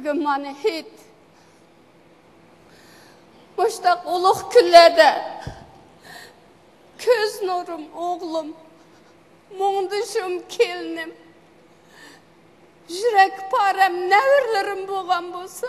Bugün bana hiç. Boşta uluq küllerde. Köz nurum oğlum. Muğduşum kelinim. Jürek parem nevirlerim boğan bolsa.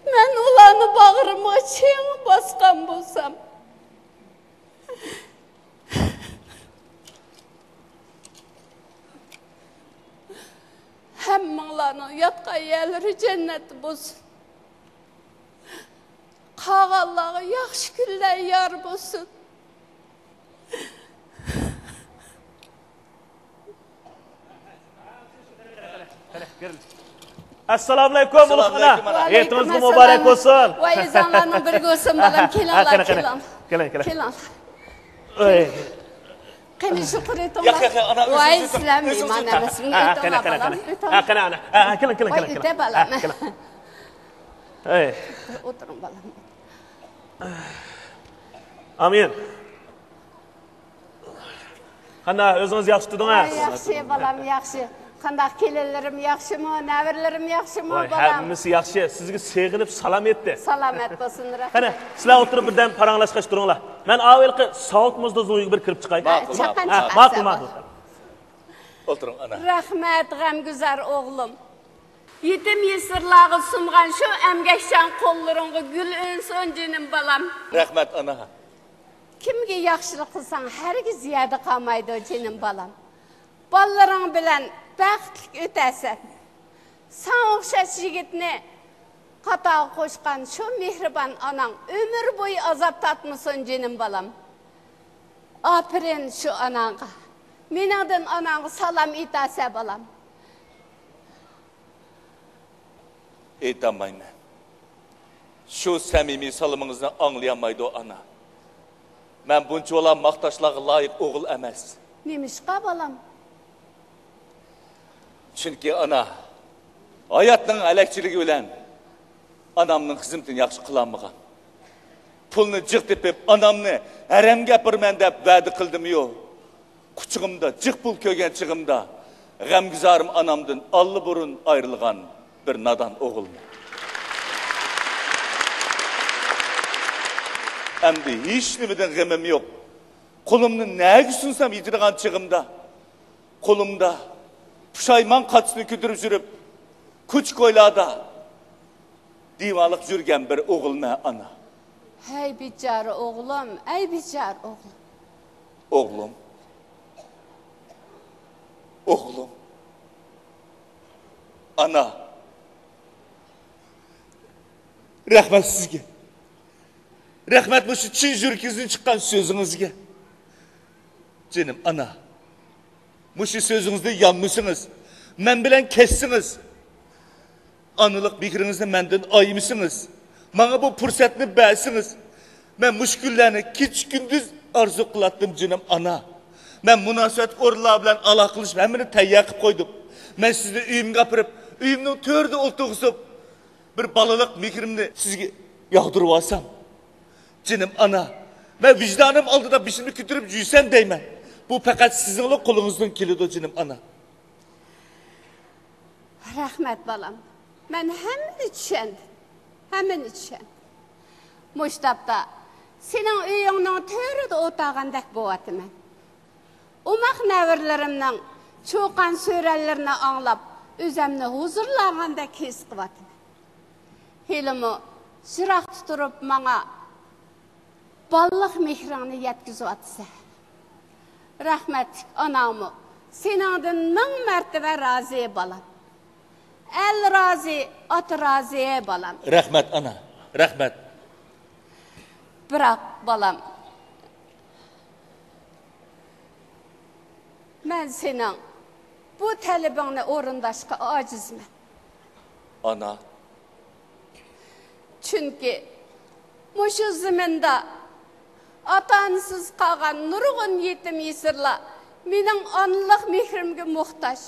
Ben ulanı bağrıma çiğimi baskan bolsam. Hemmalarının yatka yerleri cenneti bolsun. Kağallağı yaxşı güller yar bolsun. Assalamu alaikum ulug'ina. Eğitiminiz mübarek olsun. Vay ezanlarının bir olsun balam kelanlar kelan. Kelan. Oy. Qani şükür etim. ana. Vay İslamiyim ana resmi etim balam. Qani ana. Kelan. Vay ite balam. Oy. Oturun balam. Amin. Qana özünüz yaxshi tudingiz. Yaxshi balam yaxshi. Qandaq kelelerim yaxshimi, navirlerim yaxshimi Voy, balam? hammasi yaxshi. Sizga seg'inib salom etdi. Salomat bo'lsin. Qani, sizlar o'tirib birdan paranglashqach turinglar. Men avvalgi soat muzdo'ziga bir kirib chiqay. Ma'qul. Oturun ana. Rahmat g'amguzar o'g'lim. Yetim yesirlağı sungan şu emgeşcan qo'llaringga gul unsin jinim balam. Rahmat ana. Kimga yaxshilik qilsang, hargiz yadi qolmaydi jinim balam. Ballariň bilan baxtlik o'tasan. Sen o'xshash yigitni qatağa qo'shgan şu mehribon onang ömür bo'yi azob tatmasin jinim balam. Apirin şu ananga. Meningdan onanga salom etasa balam. Eytamayman. Şu samimiy salımınızı anlayamaydı o ana. Ben bunca olan maqtaşlarga layık oğul emas. Nemişqa balam? Çünkü ana hayatның alakçiligi bilen anamның xizmatini yaxshi qilolmagan. Pulni jiq tepib anamni haram gapirman deb va'da qildim yo. Kuchug'imda jiq pul ko'rgan chig'imda g'amguzarim anamdan alli burun ayrilgan bir nadan o'g'ilman. Endi hech nimadan g'amim yo'q. Qo'limni nega sunsam yetirgan chig'imda qo'limda pushaymon qatisini ko'tarib yurib kuch ko'ylada divanliq yurgan bir o'g'ilman ana. Hey bichara o'g'lim, ey bichara o'g'lim. O'g'lim. O'g'lim. Ana. Rahmat sizga. Rahmat bu şu chin yurkingizdan chiqqan so'zingizga. Jinim ana. Bu şu so'zingizda yanmışsınız. Men bilan kessiniz. Anılık fikringizni mendan aymışsınız. Bana bu fursatni bersiniz. Men müşküllerini keç gündüz arzu qılatdım jinim ana. Men münasebet o'rinlar bilan aloqa qilish hammani tayyor qilib qo'ydim. Men sizni uyimga apirib, uyimning to'rida o'tirg'izib bir balalik mehrimni sizga yog'dirib olsam. Jinim ana, men vicdanım oldida bishimni ko'tarib yuysam deyman. Bu faqat sizning qo'lingizdan keladi jinim ana. Rahmat balam. Men hammani tushundim. Hammani tushundim. Mushtapda sening uyingning to'rida o'tirgandek bo'laman. Umaq navirlarimning cho'qan so'ralarini anglab, o'zimni huzurlagandek his qilaman. Hilimi shiroq turib menga balliq mehrini yetkazib atsa. Rahmat onamı. Seningdan ming martaba rozi balam. El rozi, ot rozi balam. Rahmat ana. Rahmat. Biroq balam. Men sening bu talabingni o'rindashga ojizman. Ana. Chunki mushu zaminda ota-onasiz qolgan nurg'un yetim yesirlar mening onalik mehrimga muhtoj.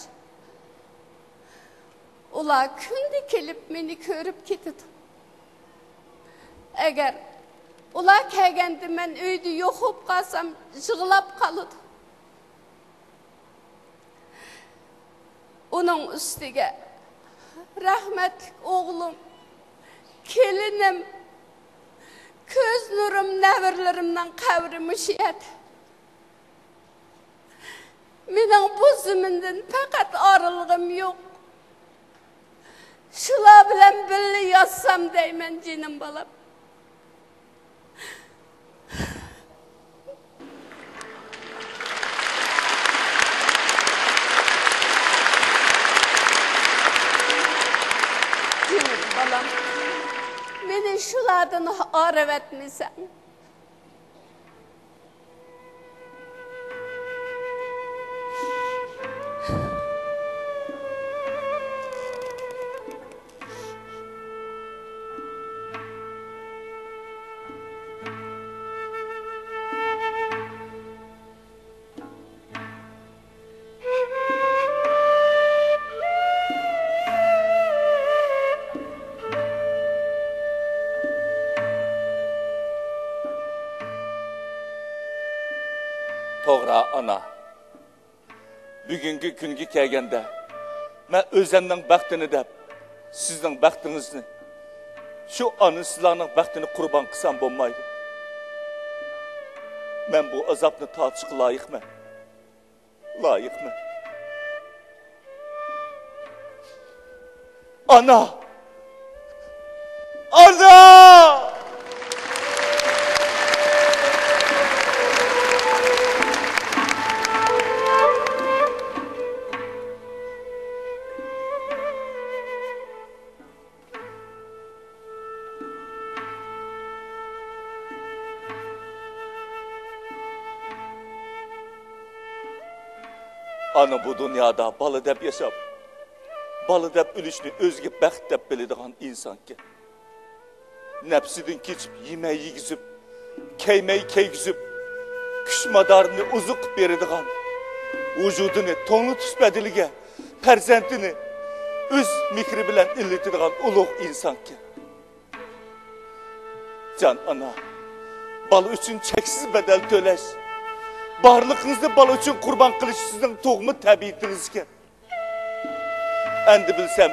Ular kunda kelib meni ko'rib ketadi. Agar ular kelganda men uyda yo'q bo'lib qolsam, yig'lab qoladi. Uning ustiga rahmetlik oğlum, kelinim, köz nurum nevirlerimden kavramış edi. Menin bu zümünden fakat arılığım yok. Şula bilen birli yazsam deymen cinim balam. Cinim balam, meni şulardan arıv etmesen. Toğra ana, bugünkü günkü kelgende, ben özlemden bəxtini dep, sizden bəxtinizni, şu anı sizlerin bəxtini kurban kısam bulmaydı. Ben bu azapını tartışıqı layık mı? Layık mı? Ana! Ana! Ana bu dünyada balı dep yaşap, balı dep ülüşünü özgü bəxt dep bilediğin insan ki. Nefsidin keçip, yemeği yigizip, keymeyi keygizip, küşmadarını uzuk berediğin, vücudunu tonu tüsbedilige, perzentini öz mikri bilen illetidiğin uluq insan ki. Can ana, balı üçün çeksiz bedel töleş, barlığınızı bal için kurban kılış sizin toğumu təbiyyətiniz ki. Endi bilsem,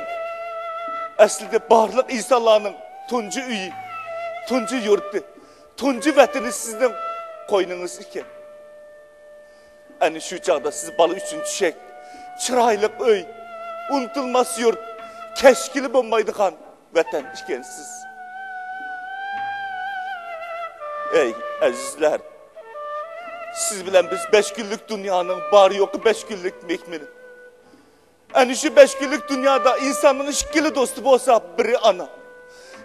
aslında barlıq insanların tuncu üyü, tuncu yurdu, tuncu vətini sizin koynunuz ki. Yani şu çağda siz balı için düşek, çıraylık öy, unutulmaz yurt, keşkili bombaydıqan vətən işkensiz. Ey azizler, siz bilen biz 5 günlük dünyanın bari yoku 5 günlük mekmini. Yani şu 5 günlük dünyada insanın işkili dostu olsa biri ana.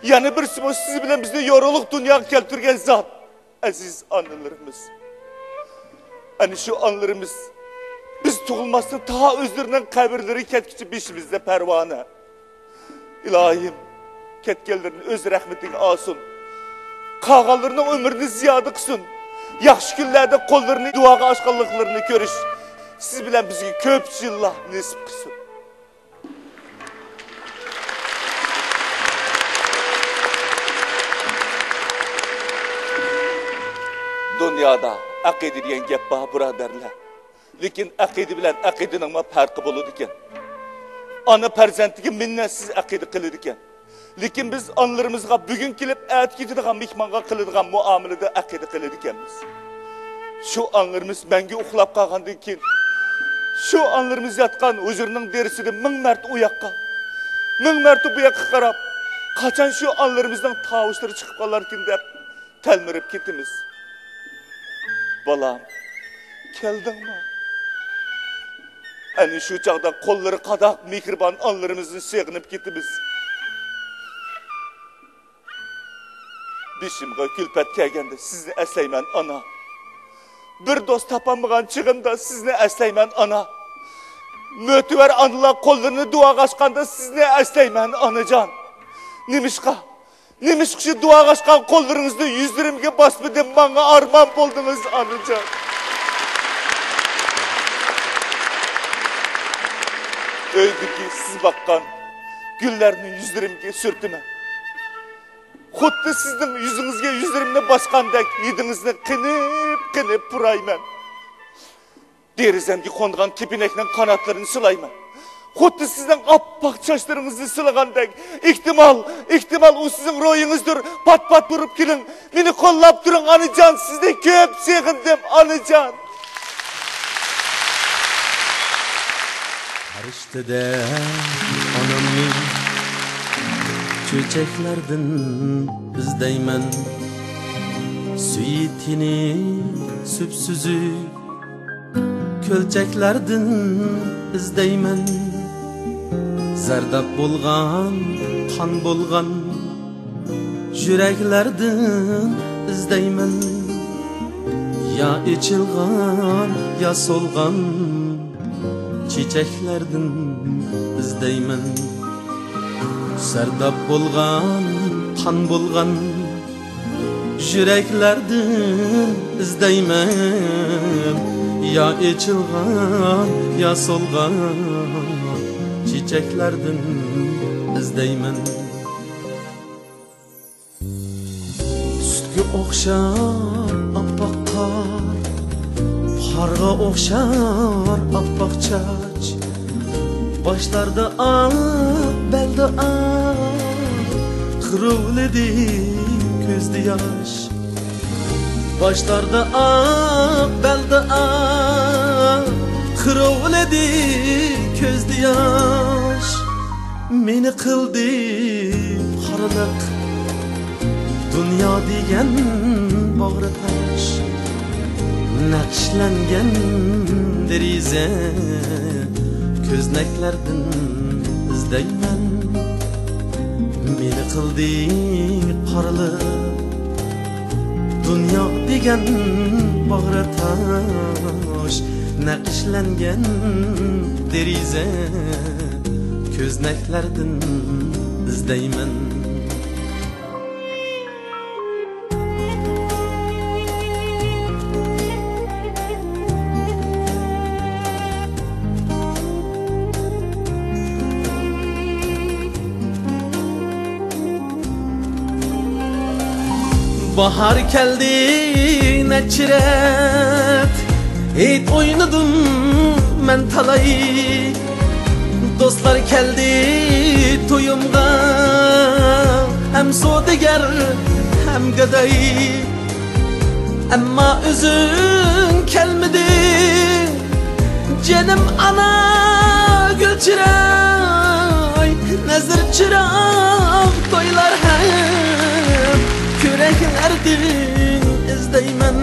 Yani birisi bu siz bilen bizi yoruluk dünya keltürgen zat. Aziz anılarımız. Yani şu anılarımız biz tuğulmasın ta özlerinden kabirleri ketkici beşimizde pervane. İlahim ketkellerin öz rahmetini alsın. Kağalarının ömrünü ziyadı kısın. Yaxşı günlerde kollarını duağa aşkallıklarını görüş. Siz bilen bizi köp yıllar nesip kısın. Dünyada akidi diyen gep bağ buraderler. Lekin akidi bilen akidinin ama farkı buludu iken. Ana perzentiki minnetsiz akidi kılıdı iken. Lekin biz anılarımızga bugün kilip ət getidiğen mihmanga kılıdığen muamelede akidi kılıdı ikenmiz. Şu anlarımız məngi uxlap qalğandan keyin, şu anlarımız yatqan huzurunun derisini 1000 mərtə uyaqqa, 1000 mərtə bu yaqqa qarab, qaçan şu anlarımızdan tavuşları çıxıb qalarkin dep telmirib ketimiz. Balam, keldin mi? Hani şu çağda kolları qadaq mihriban anlarımızın seğinib ketimiz. Bişimga külpət kelgende sizni əsleymen ana. Bir dost tapanmıgan çıgımda sizni əsleymen ana. Mötüver anılar kollarını dua açkanda sizni əsleymen anacan. Nimişqa? Nimişqa şu dua açkan kollarınızda yüzlerimge basmadım bana arman boldunuz anacan. Öydü ki siz bakkan güllerini yüzlerimge sürtüme. Xuddi sizin yüzünüzge yüzlerimle basqandek yedinizni qinib purayman. Derizemge qonğan kepinekten kanatlarını sılayman. Xuddi sizden appak çaşlarınızı sılagandek. İhtimal o sizin royunuzdur. Pat pat vurup kilin. Meni kollap durun Anıcan. Sizde köp segindim Anıcan. Karıştıda anamni çöçeklerden izdeymen. Süyitini süpsüzük kölçeklerden izdeymen. Zardap bolgan, kan bolgan yüreklerden izdeymen. Ya içilgan, ya solgan çiçeklerden izdeymen. Zardap bolgan, kan bolgan yüreklerden izdeymen. Ya içilgan, ya solgan çiçeklerden izdeymen. Sütke okşar appak kar, harga okşar appak çaç. Başlarda ak, belde ak, kırıldı gözde yaş. Başlarda ak, belde ak, kırıldı gözde yaş. Meni kıldı karalık, dünya degen bağrı taş. Nakşlengen derize, közneklerden izdeymen. Meni kıldı karalık, dünya degen bağrı taş. Nakşlengen derize, közneklerden izdeymen. Bahar geldi neçiret, et oynadım men talay. Dostlar geldi toyumga, hem soğudigar hem gaday. Ama özün gelmedi, canım ana gül çıray. Nezir çırak toylar hem, küreklerden izdeymen.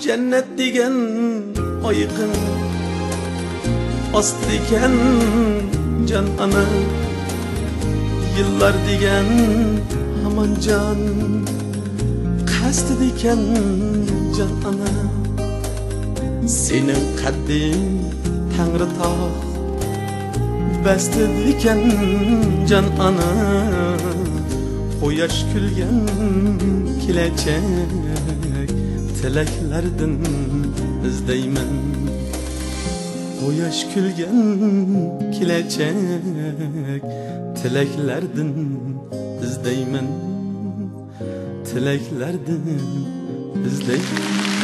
Cennet degen ayıkın, ast diken can ana. Yıllar digen aman can, kast diken can ana. Senin kaddin Tanrı tağ, beste diken can ana. Koyaş külgen kilecek, tileklerden izdeymen. Koyaş külgen kilecek, tileklerden izdeymen. Tileklerden izdeymen.